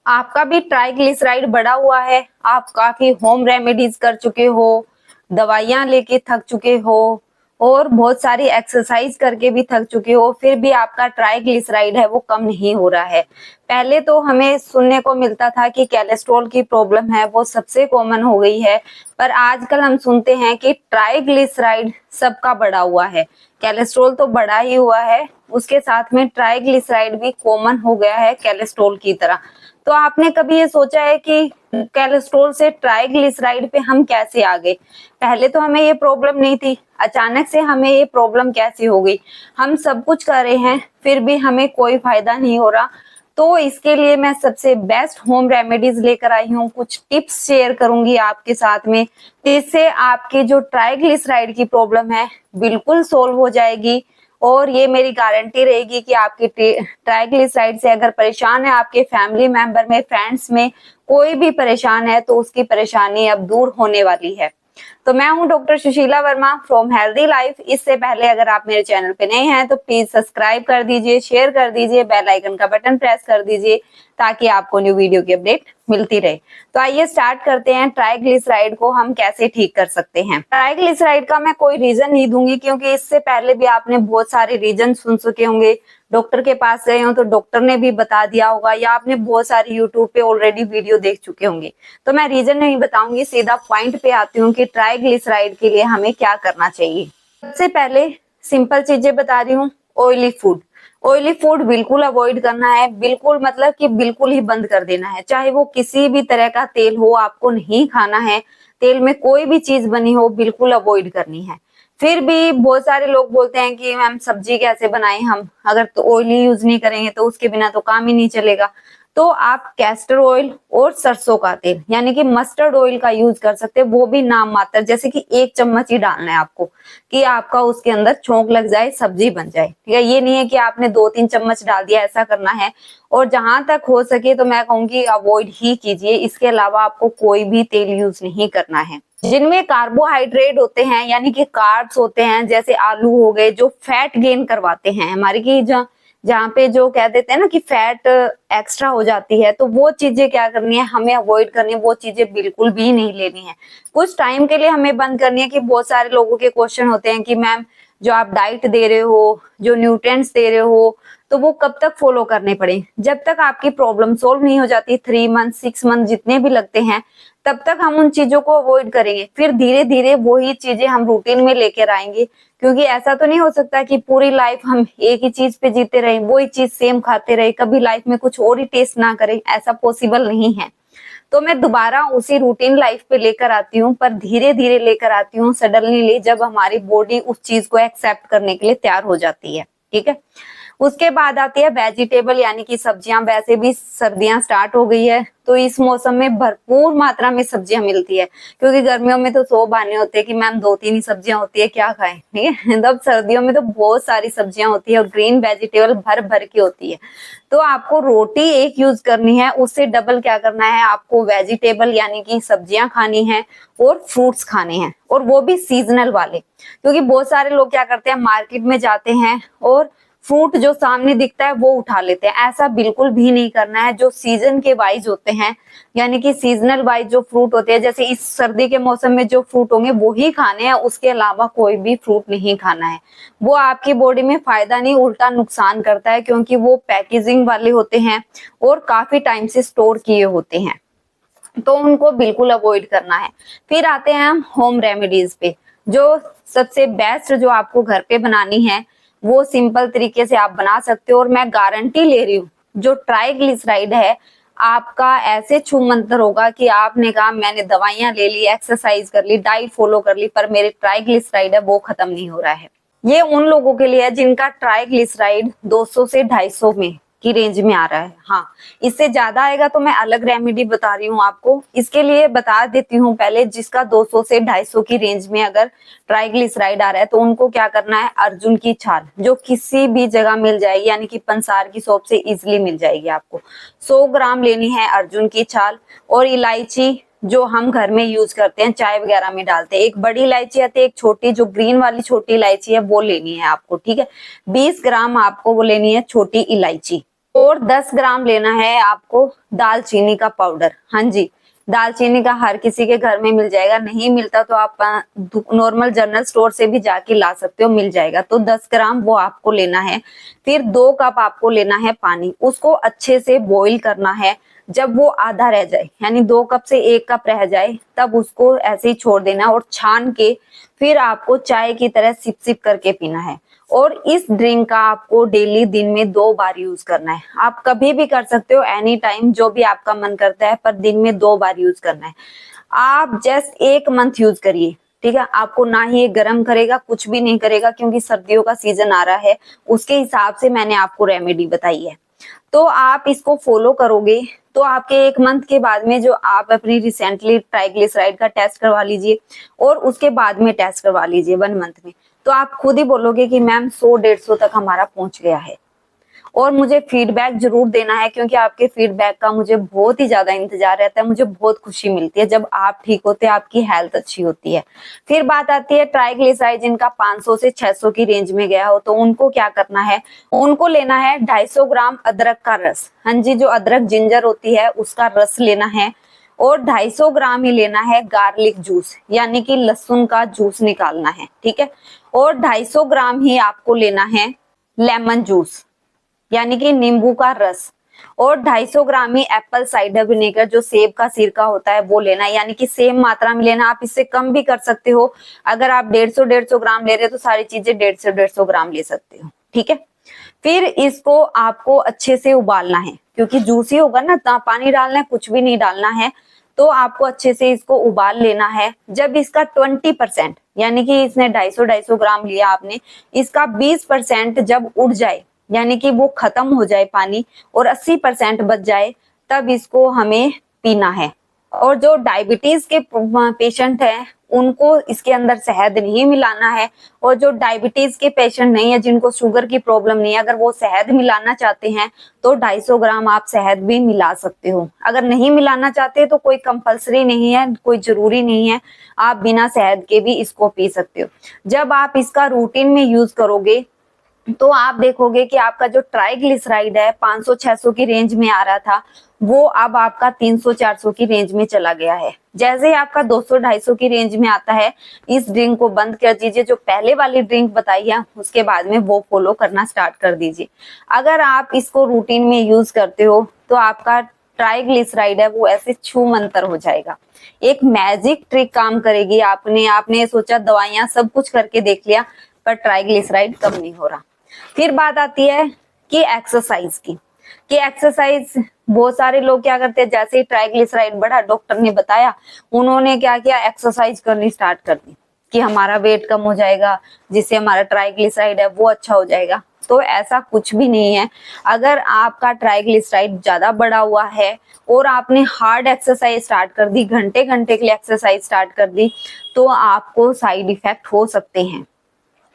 आपका भी ट्राइग्लिसराइड बढ़ा हुआ है, आप काफी होम रेमेडीज कर चुके हो, दवाइयां लेके थक चुके हो और बहुत सारी एक्सरसाइज करके भी थक चुके हो, फिर भी आपका ट्राइग्लिसराइड है वो कम नहीं हो रहा है। पहले तो हमें सुनने को मिलता था कि कोलेस्ट्रॉल की प्रॉब्लम है, वो सबसे कॉमन हो गई है, पर आजकल हम सुनते हैं कि ट्राइग्लिसराइड सबका बढ़ा हुआ है। कोलेस्ट्रॉल तो बढ़ा ही हुआ है, उसके साथ में ट्राइग्लिसराइड भी कॉमन हो गया है कोलेस्ट्रॉल की तरह। तो आपने कभी ये सोचा है कि कोलेस्ट्रॉल से ट्राइग्लिसराइड पे हम कैसे आ गए? पहले तो हमें ये प्रॉब्लम नहीं थी, अचानक से हमें ये प्रॉब्लम कैसे हो गई? हम सब कुछ कर रहे हैं फिर भी हमें कोई फायदा नहीं हो रहा। तो इसके लिए मैं सबसे बेस्ट होम रेमेडीज लेकर आई हूँ, कुछ टिप्स शेयर करूंगी आपके साथ में, जिससे आपकी जो ट्राइग्लिसराइड की प्रॉब्लम है बिल्कुल सोल्व हो जाएगी। और ये मेरी गारंटी रहेगी कि आपकी ट्राइग्लिसराइड से अगर परेशान है, आपके फैमिली मेंबर में, फ्रेंड्स में कोई भी परेशान है, तो उसकी परेशानी अब दूर होने वाली है। तो मैं हूं doctor Sushila Verma from healthy life. इससे पहले अगर आप मेरे चैनल पे नए हैं तो प्लीज सब्सक्राइब कर दीजिए, शेयर कर दीजिए, बेल आइकन का बटन प्रेस कर दीजिए ताकि आपको न्यू वीडियो की अपडेट मिलती रहे। तो आइए स्टार्ट करते हैं, ट्राइग्लिसराइड को हम कैसे ठीक कर सकते हैं। ट्राइग्लिसराइड का मैं कोई रीजन नहीं दूंगी क्योंकि इससे पहले भी आपने बहुत सारे रीजन सुन चुके होंगे। डॉक्टर के पास गए हो तो डॉक्टर ने भी बता दिया होगा, या आपने बहुत सारी यूट्यूब पे ऑलरेडी वीडियो देख चुके होंगे। तो मैं रीजन नहीं बताऊंगी, सीधा पॉइंट पे आती हूँ कि ट्राइग्लिसराइड के लिए हमें क्या करना चाहिए। सबसे पहले सिंपल चीजें बता रही हूँ। ऑयली फूड, ऑयली फूड बिल्कुल अवॉइड करना है, बिल्कुल मतलब कि बिल्कुल ही बंद कर देना है। चाहे वो किसी भी तरह का तेल हो, आपको नहीं खाना है। तेल में कोई भी चीज बनी हो बिल्कुल अवॉइड करनी है। फिर भी बहुत सारे लोग बोलते हैं कि मैम सब्जी कैसे बनाएं हम, अगर तो ऑयली यूज नहीं करेंगे तो उसके बिना तो काम ही नहीं चलेगा। तो आप कैस्टर ऑयल और सरसों का तेल यानी कि मस्टर्ड ऑयल का यूज कर सकते हैं, वो भी नाम मात्र, जैसे कि 1 चम्मच ही डालना है आपको, कि आपका उसके अंदर छोंक लग जाए, सब्जी बन जाए। ठीक है, ये नहीं है कि आपने 2-3 चम्मच डाल दिया, ऐसा करना है। और जहां तक हो सके तो मैं कहूंगी अवॉइड ही कीजिए, इसके अलावा आपको कोई भी तेल यूज नहीं करना है। जिनमें कार्बोहाइड्रेट होते हैं यानी कि कार्ब्स होते हैं, जैसे आलू हो गए, जो फैट गेन करवाते हैं हमारी, की जहाँ पे जो कह देते हैं ना कि फैट एक्स्ट्रा हो जाती है, तो वो चीजें क्या करनी है, हमें अवॉइड करनी है, वो चीजें बिल्कुल भी नहीं लेनी है। कुछ टाइम के लिए हमें बंद करनी है। कि बहुत सारे लोगों के क्वेश्चन होते हैं कि मैम जो आप डाइट दे रहे हो, जो न्यूट्रिएंट्स दे रहे हो, तो वो कब तक फॉलो करने पड़े? जब तक आपकी प्रॉब्लम सोल्व नहीं हो जाती, 3 मंथ 6 मंथ जितने भी लगते हैं, तब तक हम उन चीजों को अवॉइड करेंगे। फिर धीरे धीरे वही चीजें हम रूटीन में लेकर आएंगे, क्योंकि ऐसा तो नहीं हो सकता कि पूरी लाइफ हम एक ही चीज पे जीते रहे, वही चीज सेम खाते रहे, कभी लाइफ में कुछ और ही टेस्ट ना करें, ऐसा पॉसिबल नहीं है। तो मैं दोबारा उसी रूटीन लाइफ पे लेकर आती हूँ, पर धीरे धीरे लेकर आती हूँ, सडनली जब हमारी बॉडी उस चीज को एक्सेप्ट करने के लिए तैयार हो जाती है। ठीक है, उसके बाद आती है वेजिटेबल यानी कि सब्जियां। वैसे भी सर्दियां स्टार्ट हो गई है, तो इस मौसम में भरपूर मात्रा में सब्जियां मिलती है, क्योंकि गर्मियों में तो 100 बहाने होते हैं कि मैम 2-3 ही सब्जियां होती है, क्या खाएं। ठीक है, तब सर्दियों में तो बहुत सारी सब्जियां होती है और ग्रीन वेजिटेबल भर भर की होती है। तो आपको रोटी एक यूज करनी है, उससे डबल क्या करना है, आपको वेजिटेबल यानी कि सब्जियां खानी है और फ्रूट्स खाने हैं, और वो भी सीजनल वाले। क्योंकि बहुत सारे लोग क्या करते हैं, मार्केट में जाते हैं और फ्रूट जो सामने दिखता है वो उठा लेते हैं। ऐसा बिल्कुल भी नहीं करना है। जो सीजन के वाइज होते हैं यानी कि सीजनल वाइज जो फ्रूट होते हैं, जैसे इस सर्दी के मौसम में जो फ्रूट होंगे वो ही खाने हैं, उसके अलावा कोई भी फ्रूट नहीं खाना है। वो आपकी बॉडी में फायदा नहीं, उल्टा नुकसान करता है, क्योंकि वो पैकेजिंग वाले होते हैं और काफी टाइम से स्टोर किए होते हैं, तो उनको बिल्कुल अवॉइड करना है। फिर आते हैं हम होम रेमेडीज पे। जो सबसे बेस्ट जो आपको घर पे बनानी है, वो सिंपल तरीके से आप बना सकते हो, और मैं गारंटी ले रही हूँ जो ट्राइग्लिसराइड है आपका ऐसे छू मंतर होगा कि आपने कहा मैंने दवाइयां ले ली, एक्सरसाइज कर ली, डाइट फॉलो कर ली, पर मेरे ट्राइग्लिसराइड है वो खत्म नहीं हो रहा है। ये उन लोगों के लिए है जिनका ट्राइग्लिसराइड 200 से 250 में की रेंज में आ रहा है। हाँ, इससे ज्यादा आएगा तो मैं अलग रेमेडी बता रही हूँ आपको। इसके लिए बता देती हूँ पहले, जिसका 200 से 250 की रेंज में अगर ट्राइग्लिसराइड आ रहा है, तो उनको क्या करना है, अर्जुन की छाल जो किसी भी जगह मिल जाएगी, यानी कि पंसार की शॉप से इजिली मिल जाएगी आपको, 100 ग्राम लेनी है अर्जुन की छाल। और इलायची जो हम घर में यूज करते हैं, चाय वगैरह में डालते हैं, एक बड़ी इलायची आती है, एक छोटी जो ग्रीन वाली छोटी इलायची है वो लेनी है आपको। ठीक है, 20 ग्राम आपको वो लेनी है छोटी इलायची। और 10 ग्राम लेना है आपको दालचीनी का पाउडर। हाँ जी, दालचीनी का हर किसी के घर में मिल जाएगा, नहीं मिलता तो आप नॉर्मल जनरल स्टोर से भी जाके ला सकते हो, मिल जाएगा। तो 10 ग्राम वो आपको लेना है। फिर 2 कप आपको लेना है पानी, उसको अच्छे से बॉईल करना है। जब वो आधा रह जाए, यानी 2 कप से 1 कप रह जाए, तब उसको ऐसे ही छोड़ देना और छान के फिर आपको चाय की तरह सिप सिप करके पीना है। और इस ड्रिंक का आपको डेली दिन में 2 बार यूज करना है। आप कभी भी कर सकते हो, एनी टाइम, जो भी आपका मन करता है, पर दिन में 2 बार यूज करना है। आप जस्ट 1 मंथ यूज करिए, ठीक है। आपको ना ही ये गर्म करेगा, कुछ भी नहीं करेगा, क्योंकि सर्दियों का सीजन आ रहा है, उसके हिसाब से मैंने आपको रेमेडी बताई है। तो आप इसको फॉलो करोगे तो आपके 1 मंथ के बाद में, जो आप अपनी रिसेंटली ट्राइग्लिसराइड का टेस्ट करवा लीजिए और उसके बाद में टेस्ट करवा लीजिए 1 मंथ में, तो आप खुद ही बोलोगे कि मैम 100-150 तक हमारा पहुंच गया है। और मुझे फीडबैक जरूर देना है, क्योंकि आपके फीडबैक का मुझे बहुत ही ज्यादा इंतजार रहता है। मुझे बहुत खुशी मिलती है जब आप ठीक होते हैं, आपकी हेल्थ अच्छी होती है। फिर बात आती है ट्राइग्लिसराइड जिनका 500 से 600 की रेंज में गया हो, तो उनको क्या करना है, उनको लेना है 250 ग्राम अदरक का रस। हाँ जी, जो अदरक जिंजर होती है उसका रस लेना है। और 250 ग्राम ही लेना है गार्लिक जूस, यानी कि लहसुन का जूस निकालना है, ठीक है। और 250 ग्राम ही आपको लेना है लेमन जूस, यानी कि नींबू का रस। और 250 ग्राम ही एप्पल साइडर विनेगर, जो सेब का सिरका होता है, वो लेना है, यानी कि सेम मात्रा में लेना। आप इससे कम भी कर सकते हो। अगर आप 150 ग्राम ले रहे हो तो सारी चीजें 150 ग्राम ले सकते हो, ठीक है। फिर इसको आपको अच्छे से उबालना है, क्योंकि जूस ही होगा ना, पानी डालना है, कुछ भी नहीं डालना है। तो आपको अच्छे से इसको उबाल लेना है। जब इसका 20%, यानी कि इसने 250 ग्राम लिया आपने, इसका 20% जब उड़ जाए, यानी कि वो खत्म हो जाए पानी, और 80% बच जाए, तब इसको हमें पीना है। और जो डायबिटीज के पेशेंट हैं, उनको इसके अंदर शहद नहीं मिलाना है। और जो डायबिटीज के पेशेंट नहीं है, जिनको शुगर की प्रॉब्लम नहीं है, अगर वो शहद मिलाना चाहते हैं तो 250 ग्राम आप शहद भी मिला सकते हो। अगर नहीं मिलाना चाहते तो कोई कंपलसरी नहीं है, कोई जरूरी नहीं है, आप बिना शहद के भी इसको पी सकते हो। जब आप इसका रूटीन में यूज करोगे तो आप देखोगे कि आपका जो ट्राइग्लिसराइड है 500-600 की रेंज में आ रहा था, वो अब आपका 300-400 की रेंज में चला गया है। जैसे ही आपका 200-250 की रेंज में आता है, इस ड्रिंक को बंद कर दीजिए। जो पहले वाली ड्रिंक बताई है उसके बाद में वो फॉलो करना स्टार्ट कर दीजिए। अगर आप इसको रूटीन में यूज करते हो तो आपका ट्राइग्लिसराइड है वो ऐसे छू मंतर हो जाएगा। एक मैजिक ट्रिक काम करेगी। आपने सोचा दवाइयां सब कुछ करके देख लिया, पर ट्राइग्लिसराइड कम नहीं हो रहा। फिर बात आती है कि एक्सरसाइज की, कि एक्सरसाइज बहुत सारे लोग क्या करते हैं, जैसे ही ट्राइग्लिसराइड बढ़ा, डॉक्टर ने बताया, उन्होंने क्या किया, एक्सरसाइज करनी स्टार्ट कर दी कि हमारा वेट कम हो जाएगा, जिससे हमारा ट्राइग्लिसराइड है वो अच्छा हो जाएगा। तो ऐसा कुछ भी नहीं है। अगर आपका ट्राइग्लिसराइड ज्यादा बढ़ा हुआ है और आपने हार्ड एक्सरसाइज स्टार्ट कर दी, घंटे घंटे के लिए एक्सरसाइज स्टार्ट कर दी, तो आपको साइड इफेक्ट हो सकते हैं।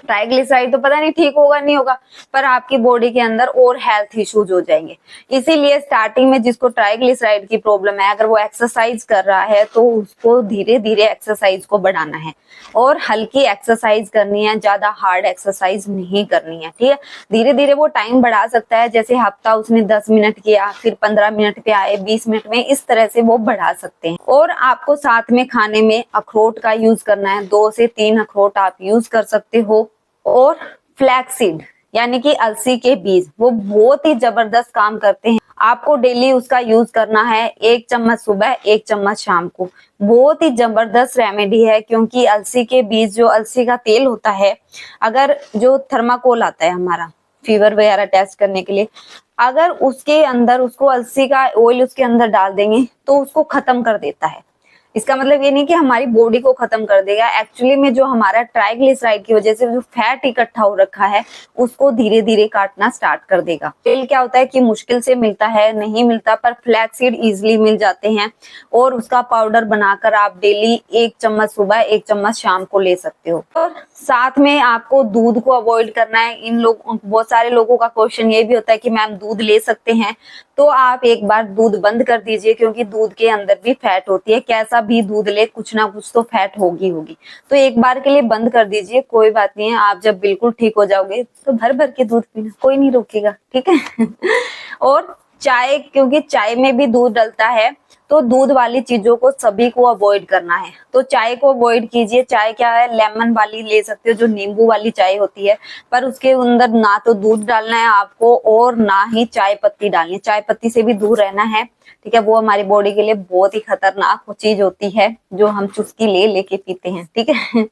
ट्राइग्लिसराइड तो पता नहीं ठीक होगा नहीं होगा, पर आपकी बॉडी के अंदर और हेल्थ इश्यूज हो जाएंगे। इसीलिए स्टार्टिंग में जिसको ट्राइग्लिसराइड की प्रॉब्लम है, अगर वो एक्सरसाइज कर रहा है तो उसको धीरे धीरे एक्सरसाइज को बढ़ाना है और हल्की एक्सरसाइज करनी है, ज्यादा हार्ड एक्सरसाइज नहीं करनी है, ठीक है। धीरे धीरे वो टाइम बढ़ा सकता है, जैसे हफ्ता उसने 10 मिनट किया, फिर 15 मिनट पे आए, 20 मिनट में, इस तरह से वो बढ़ा सकते हैं। और आपको साथ में खाने में अखरोट का यूज करना है, 2 से 3 अखरोट आप यूज कर सकते हो। और फ्लैक्सीड, यानी कि अलसी के बीज, वो बहुत ही जबरदस्त काम करते हैं। आपको डेली उसका यूज करना है, 1 चम्मच सुबह, 1 चम्मच शाम को। बहुत ही जबरदस्त रेमेडी है, क्योंकि अलसी के बीज, जो अलसी का तेल होता है, अगर जो थर्माकोल आता है हमारा फीवर वगैरह टेस्ट करने के लिए, अगर उसके अंदर उसको अलसी का ऑयल उसके अंदर डाल देंगे तो उसको खत्म कर देता है। इसका मतलब ये नहीं कि हमारी बॉडी को खत्म कर देगा, एक्चुअली में जो हमारा ट्राइग्लिसराइड की वजह से जो फैट इकट्ठा हो रखा है उसको धीरे धीरे काटना स्टार्ट कर देगा। तेल क्या होता है कि मुश्किल से मिलता है, नहीं मिलता, पर फ्लैक्सीड इजिली मिल जाते हैं और उसका पाउडर बनाकर आप डेली 1 चम्मच सुबह, 1 चम्मच शाम को ले सकते हो। और साथ में आपको दूध को अवॉइड करना है। बहुत सारे लोगों का क्वेश्चन ये भी होता है कि मैम दूध ले सकते हैं, तो आप एक बार दूध बंद कर दीजिए, क्योंकि दूध के अंदर भी फैट होती है, कैसा भी दूध ले, कुछ ना कुछ तो फैट होगी। तो एक बार के लिए बंद कर दीजिए, कोई बात नहीं है। आप जब बिल्कुल ठीक हो जाओगे तो भर भर के दूध पीना, कोई नहीं रोकेगा, ठीक है। और चाय, क्योंकि चाय में भी दूध डलता है, तो दूध वाली चीजों को सभी को अवॉइड करना है। तो चाय को अवॉइड कीजिए। चाय क्या है, लेमन वाली ले सकते हो, जो नींबू वाली चाय होती है, पर उसके अंदर ना तो दूध डालना है आपको और ना ही चाय पत्ती डालनी है। चाय पत्ती से भी दूर रहना है, ठीक है। वो हमारी बॉडी के लिए बहुत ही खतरनाक चीज होती है, जो हम चुस्की ले लेके पीते हैं, ठीक है।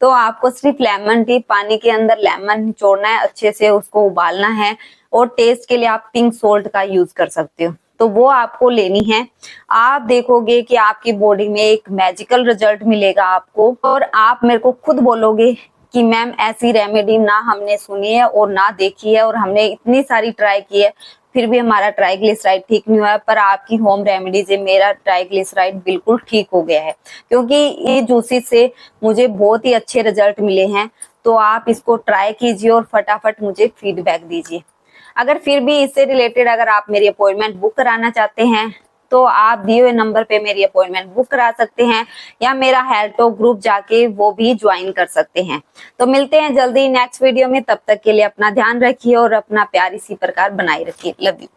तो आपको सिर्फ लेमन टी, पानी के अंदर लेमन निचोड़ना है, अच्छे से उसको उबालना है, और टेस्ट के लिए आप पिंक सोल्ट का यूज कर सकते हो, तो वो आपको लेनी है। आप देखोगे कि आपकी बॉडी में एक मैजिकल रिजल्ट मिलेगा आपको, और आप मेरे को खुद बोलोगे कि मैम ऐसी रेमेडी ना हमने सुनी है और ना देखी है, और हमने इतनी सारी ट्राई की है फिर भी हमारा ट्राइग्लिसराइड ठीक नहीं हुआ है, पर आपकी होम रेमेडी से मेरा ट्राइग्लिसराइड बिल्कुल ठीक हो गया है, क्योंकि ये जूसेस से मुझे बहुत ही अच्छे रिजल्ट मिले हैं। तो आप इसको ट्राई कीजिए और फटाफट मुझे फीडबैक दीजिए। अगर फिर भी इससे रिलेटेड अगर आप मेरी अपॉइंटमेंट बुक कराना चाहते हैं, तो आप दिए हुए नंबर पे मेरी अपॉइंटमेंट बुक करा सकते हैं, या मेरा हेल्थ टॉक ग्रुप जाके वो भी ज्वाइन कर सकते हैं। तो मिलते हैं जल्दी नेक्स्ट वीडियो में, तब तक के लिए अपना ध्यान रखिए और अपना प्यार इसी प्रकार बनाए रखिए। Love you.